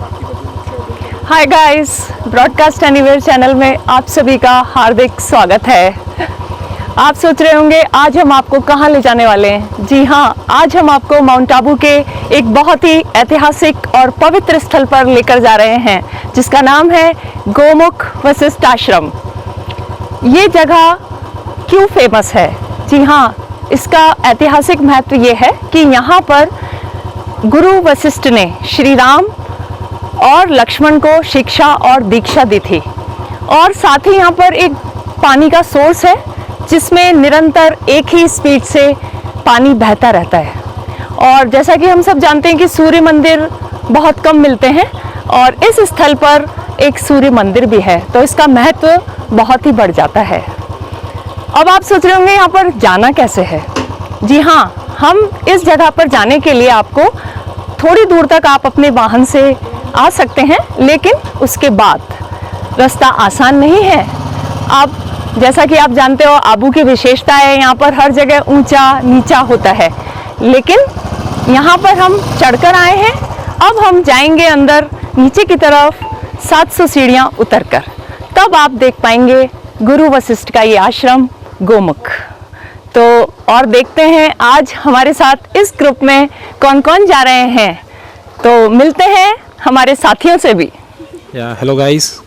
Hi guys, broadcast anywhere channel में आप सभी का हार्दिक स्वागत है। आप सोच रहे होंगे आज हम आपको कहां ले जाने वाले हैं। जी हां, आज हम आपको माउंट आबू के एक बहुत ही ऐतिहासिक और पवित्र स्थल पर लेकर जा रहे हैं, जिसका नाम है गोमुख वशिष्ठ आश्रम। ये जगह क्यों फेमस है? जी हां, इसका ऐतिहासिक महत्व ये है कि यहाँ पर गुरु वशिष्ठ ने श्री राम और लक्ष्मण को शिक्षा और दीक्षा दी थी, और साथ ही यहाँ पर एक पानी का सोर्स है जिसमें निरंतर एक ही स्पीड से पानी बहता रहता है। और जैसा कि हम सब जानते हैं कि सूर्य मंदिर बहुत कम मिलते हैं, और इस स्थल पर एक सूर्य मंदिर भी है, तो इसका महत्व बहुत ही बढ़ जाता है। अब आप सोच रहे होंगे यहाँ पर जाना कैसे है। जी हाँ, हम इस जगह पर जाने के लिए आपको थोड़ी दूर तक आप अपने वाहन से आ सकते हैं, लेकिन उसके बाद रास्ता आसान नहीं है। आप जैसा कि आप जानते हो, आबू की विशेषता है यहाँ पर हर जगह ऊंचा नीचा होता है, लेकिन यहाँ पर हम चढ़कर आए हैं। अब हम जाएंगे अंदर नीचे की तरफ 700 सीढ़ियाँ उतरकर, तब आप देख पाएंगे गुरु वशिष्ठ का ये आश्रम गोमुख। तो और देखते हैं आज हमारे साथ इस ग्रुप में कौन कौन जा रहे हैं, तो मिलते हैं हमारे साथियों से भी। हेलो गाइस,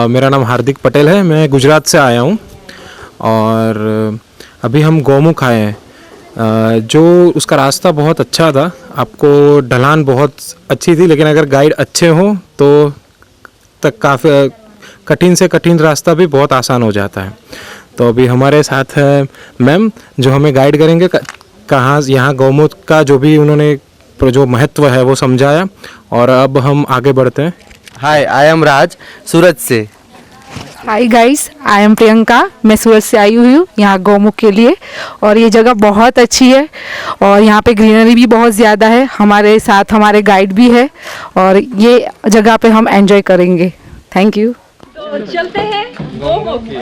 मेरा नाम हार्दिक पटेल है। मैं गुजरात से आया हूँ और अभी हम गोमुख आए हैं। जो उसका रास्ता बहुत अच्छा था, आपको ढलान बहुत अच्छी थी, लेकिन अगर गाइड अच्छे हो तो तक काफ़ी कठिन से कठिन रास्ता भी बहुत आसान हो जाता है। तो अभी हमारे साथ है मैम, जो हमें गाइड करेंगे कहाँ यहाँ गोमुख का जो भी उन्होंने जो महत्व है वो समझाया, और अब हम आगे बढ़ते हैं। हाय, आई एम राज, सूरत से। Hi guys, I am Priyanka, मैं सूरत से आई हुई हूँ यहाँ गोमुख के लिए। और ये जगह बहुत अच्छी है और यहाँ पे ग्रीनरी भी बहुत ज़्यादा है। हमारे साथ हमारे गाइड भी है और ये जगह पे हम एंजॉय करेंगे। Thank you. तो चलते हैं गोमुख।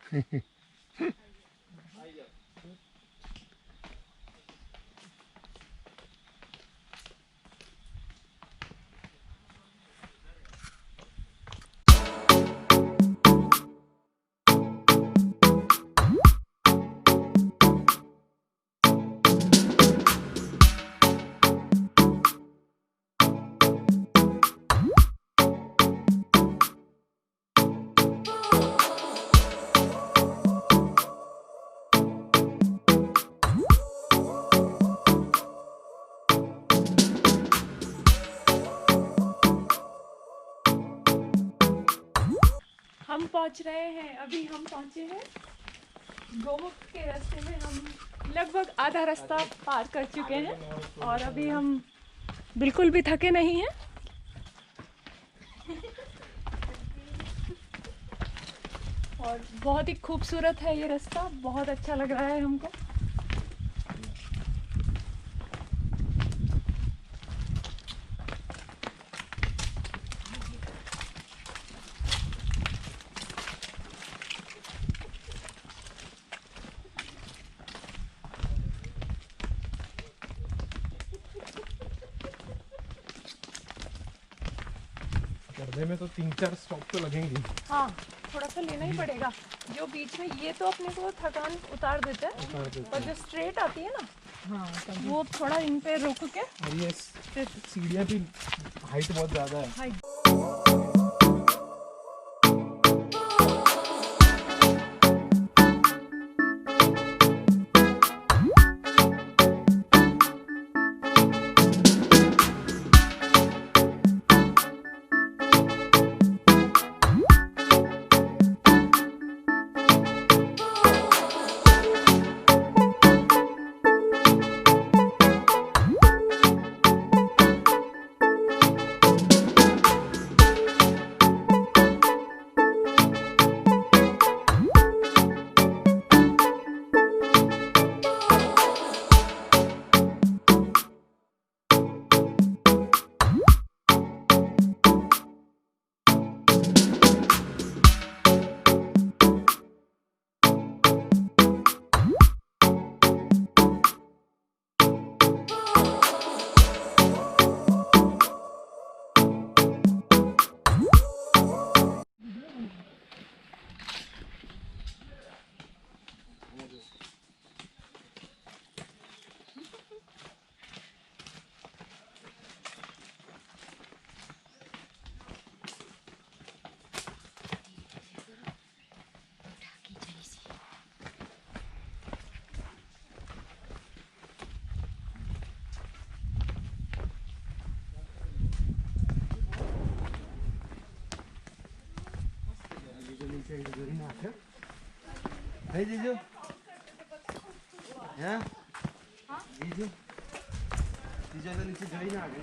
हम पहुंच रहे हैं, अभी हम पहुंचे हैं गोमुख के रास्ते में। हम लगभग आधा रास्ता पार कर चुके हैं और अभी हम बिल्कुल भी थके नहीं हैं। और बहुत ही खूबसूरत है ये रास्ता, बहुत अच्छा लग रहा है हमको। चढ़ने में तो 3-4 स्टॉप तो लगेंगे। हाँ, थोड़ा सा लेना ही पड़ेगा। जो बीच में ये तो अपने को थकान उतार देता है, पर जो स्ट्रेट आती है ना, हाँ, वो थोड़ा इन पे रुक के। और ये सीढ़ियाँ भी हाइट बहुत ज़्यादा है। हाइट है जीजू हैं जीजू जीजू तो नीचे जड़ी ना आ गई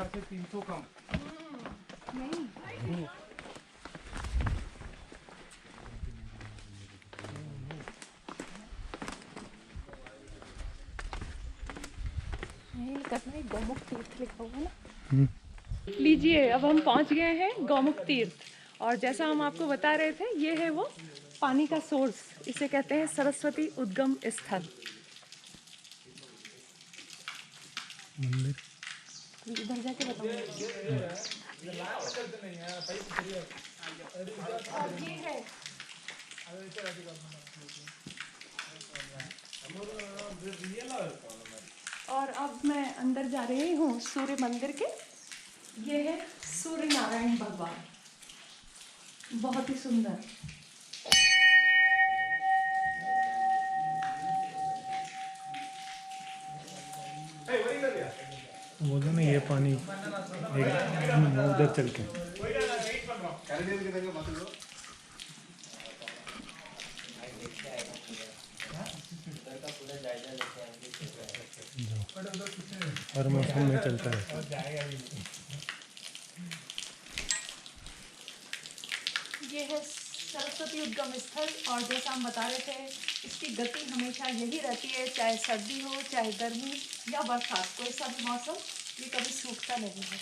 से 300 कम नहीं। करना है, गौमुख तीर्थ लिखा हुआ ना। लीजिए, अब हम पहुंच गए हैं गौमुख तीर्थ। और जैसा हम आपको बता रहे थे, ये है वो पानी का सोर्स, इसे कहते हैं सरस्वती उद्गम स्थल। इधर जाके बताऊंगा। ये है, और अब मैं अंदर जा रही हूँ सूर्य मंदिर के। ये है सूर्य नारायण भगवान, बहुत ही सुंदर। बोलो ना ये पानी उधर चल के हर मौसम में चलता है। ये है सरस्वती उद्गम स्थल, और जैसा हम बता रहे थे इसकी गति हमेशा यही रहती है, चाहे सर्दी हो, चाहे गर्मी या बरसात, कोई सा भी मौसम, ये कभी सूखता नहीं है।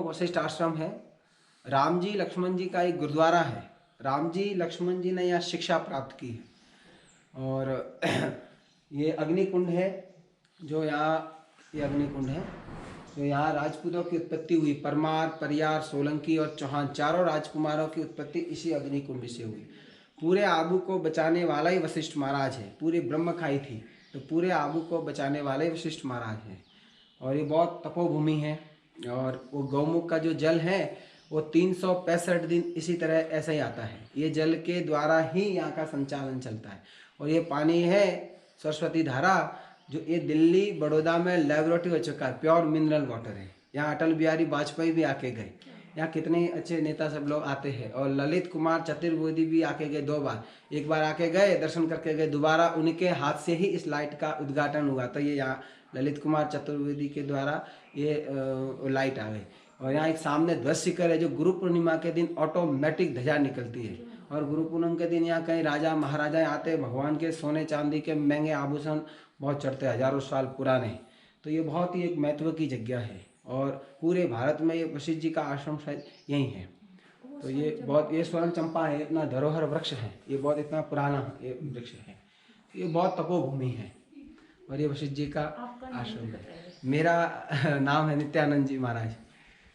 वशिष्ठ आश्रम है। राम जी लक्ष्मण जी का एक गुरुद्वारा है। राम जी लक्ष्मण जी ने यहाँ शिक्षा प्राप्त की है। और ये अग्निकुंड है जो यहाँ, ये अग्निकुंड है जो यहाँ राजपूतों की उत्पत्ति हुई। परमार, परियार, सोलंकी और चौहान चारों राजकुमारों की उत्पत्ति इसी अग्निकुंड से हुई। पूरे आबू को बचाने वाला ही वशिष्ठ महाराज है। पूरी ब्रह्म खाई थी तो पूरे आबू को बचाने वाले वशिष्ठ महाराज हैं। और ये बहुत तपोभूमि है। और वो गौमुख का जो जल है वो 365 दिन इसी तरह ऐसा ही आता है। ये जल के द्वारा ही यहाँ का संचालन चलता है। और ये पानी है सरस्वती धारा, जो ये दिल्ली बड़ौदा में लेबोरेटरी हो चुका है। प्योर मिनरल वाटर है। यहाँ अटल बिहारी वाजपेयी भी आके गए। यहाँ कितने अच्छे नेता सब लोग आते हैं। और ललित कुमार चतुर्वेदी भी आके गए 2 बार। एक बार आके गए, दर्शन करके गए, दोबारा उनके हाथ से ही इस लाइट का उद्घाटन हुआ। तो ये यहाँ ललित कुमार चतुर्वेदी के द्वारा ये लाइट आ गई। और यहाँ एक सामने ध्वज शिखर है जो गुरु पूर्णिमा के दिन ऑटोमेटिक ध्वजा निकलती है। और गुरु पूर्णिमा के दिन यहाँ कई राजा महाराजा आते, भगवान के सोने चांदी के महंगे आभूषण बहुत चढ़ते, हजारों साल पुराने। तो ये बहुत ही एक महत्व की जगह है। और पूरे भारत में ये वशिष्ठ जी का आश्रम शायद यही है। तो ये बहुत, ये स्वर्ण चंपा है, इतना धरोहर वृक्ष है, ये बहुत इतना पुराना ये वृक्ष है। ये बहुत तपोभूमि है और ये वशिष्ठ जी का आश्रम है। मेरा नाम है नित्यानंद जी महाराज।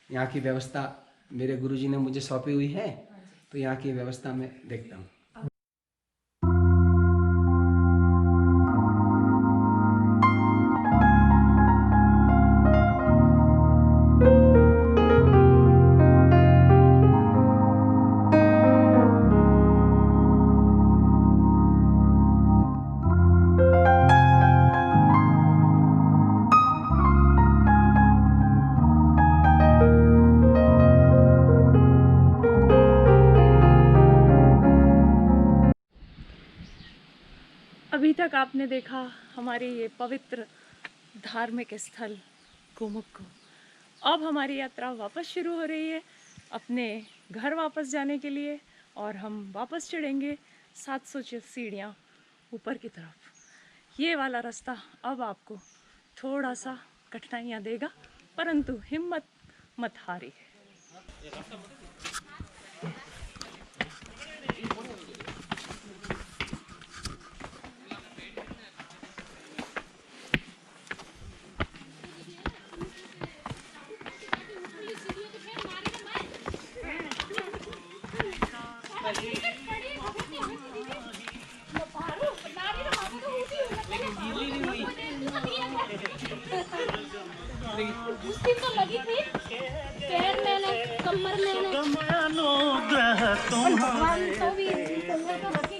यहाँ की व्यवस्था मेरे गुरुजी ने मुझे सौंपी हुई है, तो यहाँ की व्यवस्था मैं देखता हूँ। तक आपने देखा हमारी ये पवित्र धार्मिक स्थल गोमुख को। अब हमारी यात्रा वापस शुरू हो रही है अपने घर वापस जाने के लिए, और हम वापस चढ़ेंगे 700 सीढ़ियाँ ऊपर की तरफ। ये वाला रास्ता अब आपको थोड़ा सा कठिनाइयाँ देगा, परंतु हिम्मत मत हारिए। उसकी तो लगी थी पैर मैंने कमर मैंने भगवान तो भी कमर तो लगी।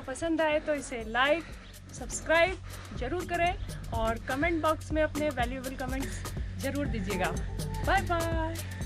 पसंद आए तो इसे लाइक सब्सक्राइब जरूर करें और कमेंट बॉक्स में अपने वैल्यूएबल कमेंट्स जरूर दीजिएगा। Bye bye.